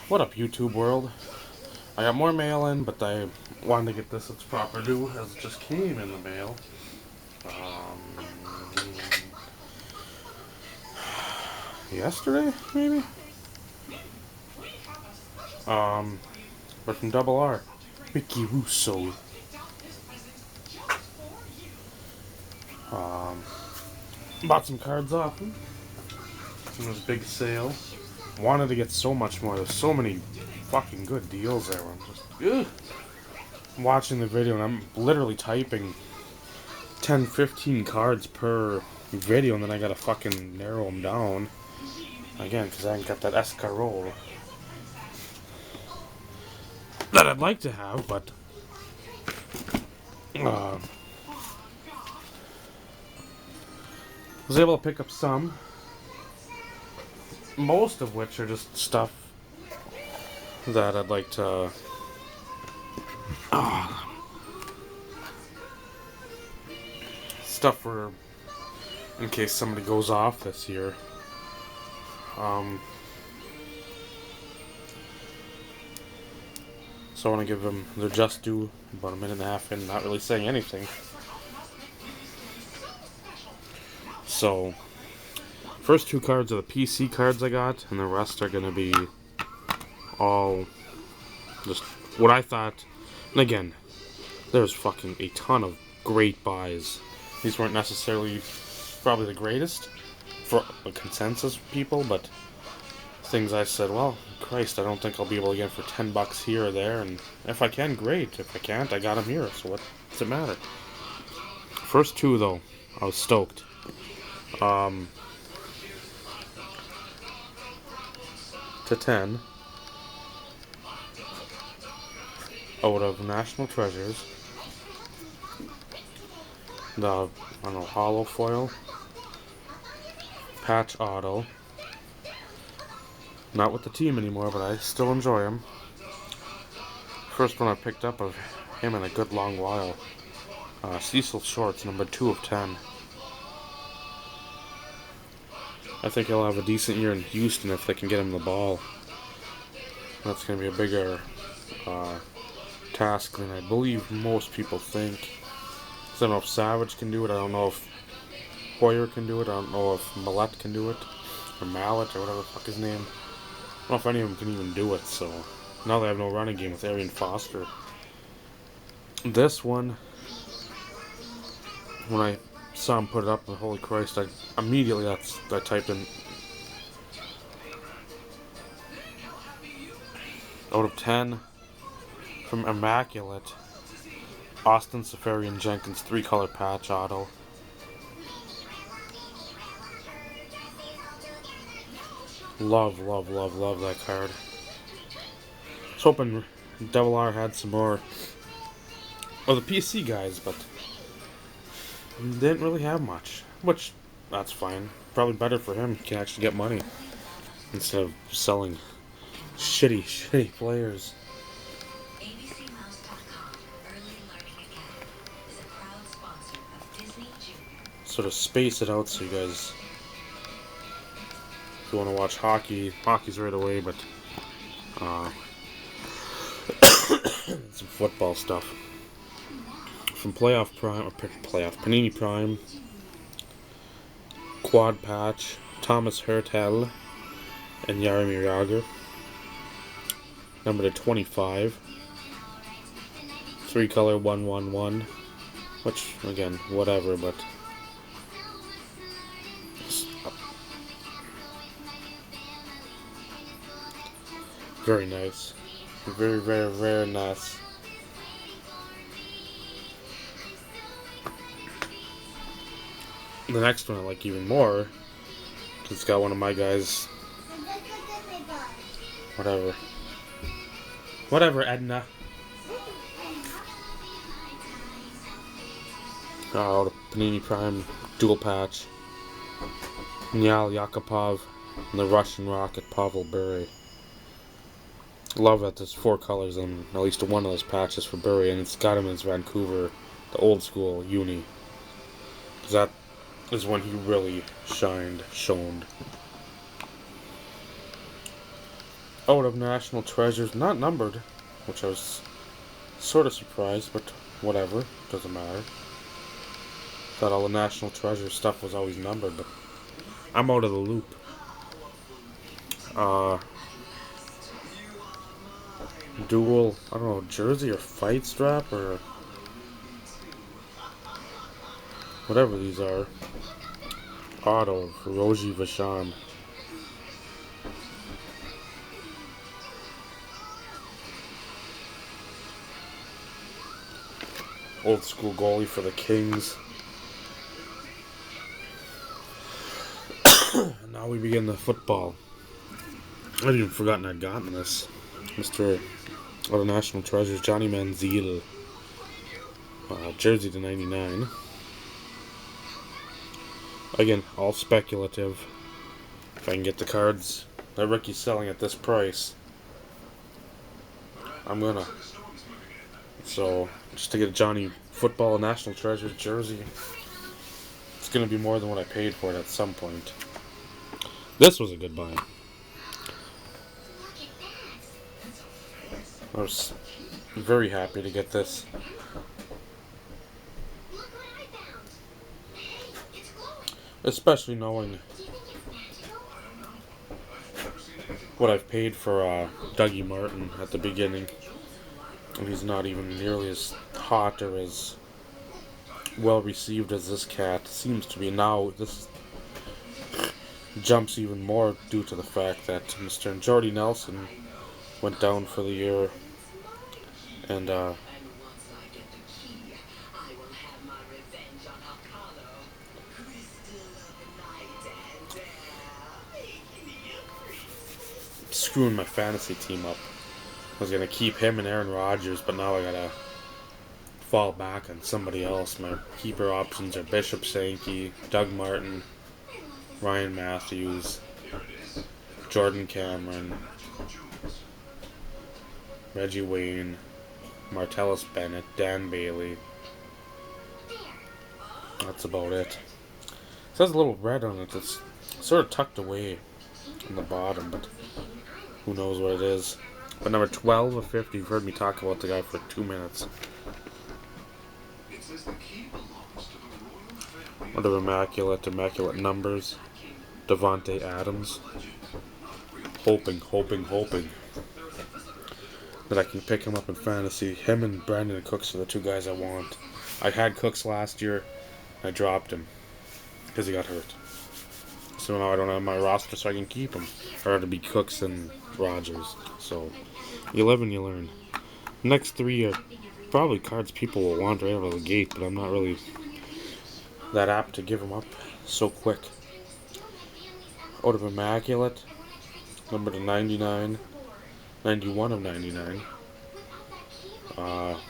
What up, YouTube world? I got more mail in, but I wanted to get this its proper due as it just came in the mail. Yesterday, maybe? But from Double R. Mickey Russo. Bought some cards off him. From this big sale. Wanted to get so much more. There's so many fucking good deals there. I'm just I'm watching the video and I'm literally typing 10, 15 cards per video, and then I gotta fucking narrow them down. Again, because I ain't got that escarole that I'd like to have, but was able to pick up some. Most of which are just stuff that I'd like to stuff for in case somebody goes off this year. So I want to give them their just due. About a minute and a half in, not really saying anything. So, first two cards are the PC cards I got, and the rest are going to be all just what I thought. And again, there's fucking a ton of great buys. These weren't necessarily probably the greatest for a consensus people, but things I said, well, Christ, I don't think I'll be able to get for $10 here or there, and if I can, great. If I can't, I got them here, so what does it matter? First two, though, I was stoked. To 10 out of National Treasures, the, I don't know, hollow foil, patch auto. Not with the team anymore, but I still enjoy him. First one I picked up of him in a good long while. Cecil Shorts, number 2 of 10. I think he'll have a decent year in Houston if they can get him the ball. That's going to be a bigger task than I believe most people think. I don't know if Savage can do it. I don't know if Hoyer can do it. I don't know if Millette can do it. Or Mallet, or whatever the fuck his name. I don't know if any of them can even do it, so now they have no running game with Arian Foster. This one, when I saw him put it up, and holy Christ, I immediately I typed in out of 10 from Immaculate, Austin Safarian Jenkins 3-color patch auto. Love that card. I was hoping Devil R had some more of the PC guys, but didn't really have much. Which, that's fine. Probably better for him. He can actually get money instead of selling shitty players. Sort of space it out so you guys, if you want to watch hockey's right away, but some football stuff. From Panini Prime, Quad Patch, Thomas Hertel, and Jaromir Jagr. Number to 25. 3-color 1/1/1. Which, again, whatever, but very nice. Very nice. The next one I like even more, because it's got one of my guys. Whatever, Edna. Oh, the Panini Prime dual patch. Nyal Yakupov and the Russian Rocket Pavel Bure. Love that there's 4 colors on at least one of those patches for Bure, and it's got him in his Vancouver, the old school uni. Because that is when he really shone. Out of National Treasures, not numbered, which I was sort of surprised, but whatever, doesn't matter. Thought all the National Treasure stuff was always numbered, but I'm out of the loop. Uh, Dual, I don't know, jersey or fight strap or whatever these are. Auto, Roji Vachon. Old school goalie for the Kings. And now we begin the football. I'd even forgotten I'd gotten this. Mr. Out of National Treasures, Johnny Manziel. Jersey to 99. Again, all speculative. If I can get the cards that Ricky's selling at this price, I'm gonna. So, just to get a Johnny Football National Treasures jersey, it's gonna be more than what I paid for it at some point. This was a good buy. I was very happy to get this. Especially knowing what I've paid for Dougie Martin at the beginning. And he's not even nearly as hot or as well received as this cat seems to be now. This jumps even more due to the fact that Mr. Jordy Nelson went down for the year, and screwing my fantasy team up. I was gonna keep him and Aaron Rodgers, but now I gotta fall back on somebody else. My keeper options are Bishop Sankey, Doug Martin, Ryan Matthews, Jordan Cameron, Reggie Wayne, Martellus Bennett, Dan Bailey. That's about it. It says a little red on it. It's sort of tucked away on the bottom, but who knows what it is. But number 12 of 50, you've heard me talk about the guy for 2 minutes. What are immaculate numbers? Devontae Adams. Hoping that I can pick him up in fantasy. Him and Brandon Cooks are the two guys I want. I had Cooks last year. I dropped him because he got hurt. So now I don't have my roster, so I can keep him. Or it'll be Cooks and Rodgers. So you live and you learn. Next three are probably cards people will want right out of the gate, but I'm not really that apt to give them up so quick. Out of Immaculate, number to 99, 91 of 99. I'll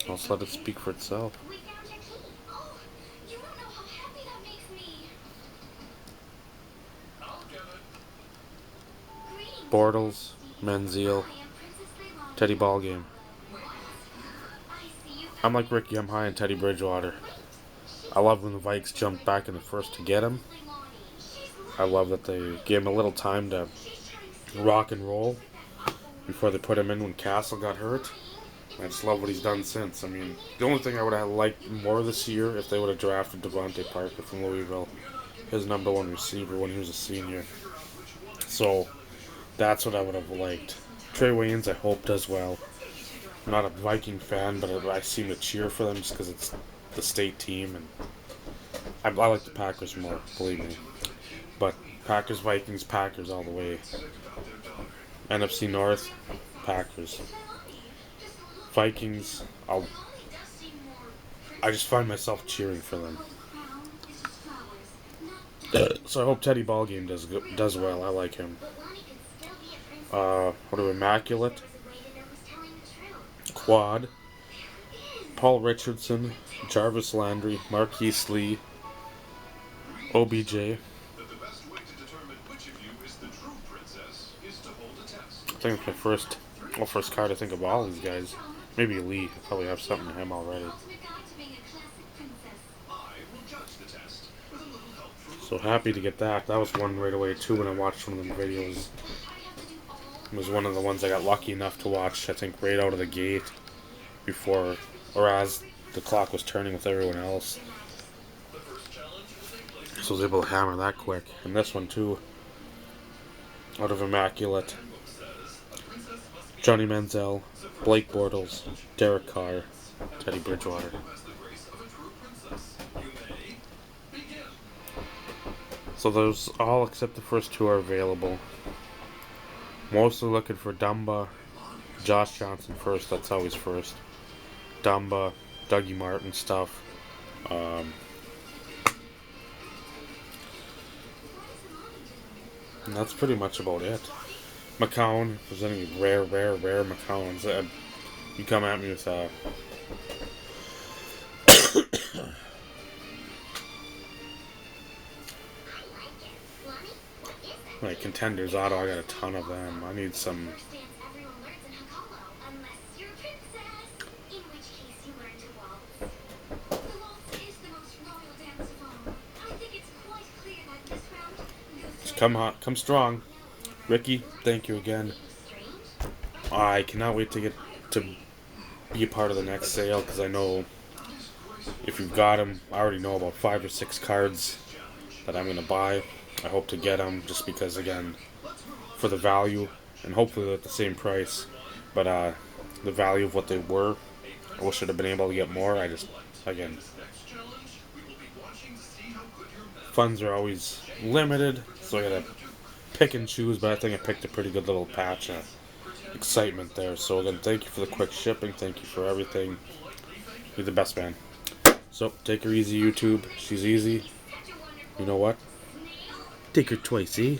just let it speak for itself. Bortles, Manziel, Teddy Ballgame. I'm like Ricky, I'm high on Teddy Bridgewater. I love when the Vikes jumped back in the first to get him. I love that they gave him a little time to rock and roll before they put him in when Castle got hurt. I just love what he's done since. I mean, the only thing I would have liked more this year if they would have drafted Devontae Parker from Louisville, his number one receiver when he was a senior. So that's what I would have liked. Trey Waynes, I hope, does well. I'm not a Viking fan, but I seem to cheer for them just because it's the state team, and I like the Packers more, believe me. But Packers, Vikings, Packers all the way. NFC North, Packers. Vikings, I just find myself cheering for them. So I hope Teddy Ballgame does well. I like him. What are Immaculate? Quad. Paul Richardson, Jarvis Landry, Marquise Lee, OBJ. I think it's my first card I think of all these guys. Maybe Lee. I probably have something to him already. So happy to get that. That was one right away too when I watched one of them videos was one of the ones I got lucky enough to watch, I think, right out of the gate before, or as the clock was turning with everyone else. So I was able to hammer that quick. And this one, too, out of Immaculate. Johnny Manziel, Blake Bortles, Derek Carr, Teddy Bridgewater. So those all except the first two are available. Mostly looking for Dumba, Josh Johnson first. That's always first. Dumba, Dougie Martin stuff. And that's pretty much about it. McCown, if there's any rare McCowns, you come at me with like Contenders Auto. I got a ton of them. I need some. Just come hot, come strong. Ricky, thank you again. I cannot wait to get to be a part of the next sale, because I know if you've got them, I already know about 5 or 6 cards that I'm going to buy. I hope to get them just because, again, for the value, and hopefully at the same price, but the value of what they were, I wish I'd have been able to get more. I just, again, funds are always limited, so I gotta pick and choose, but I think I picked a pretty good little patch of excitement there. So again, thank you for the quick shipping, thank you for everything. You're the best, man. So, take her easy, YouTube. She's easy. You know what? Take her twice, eh?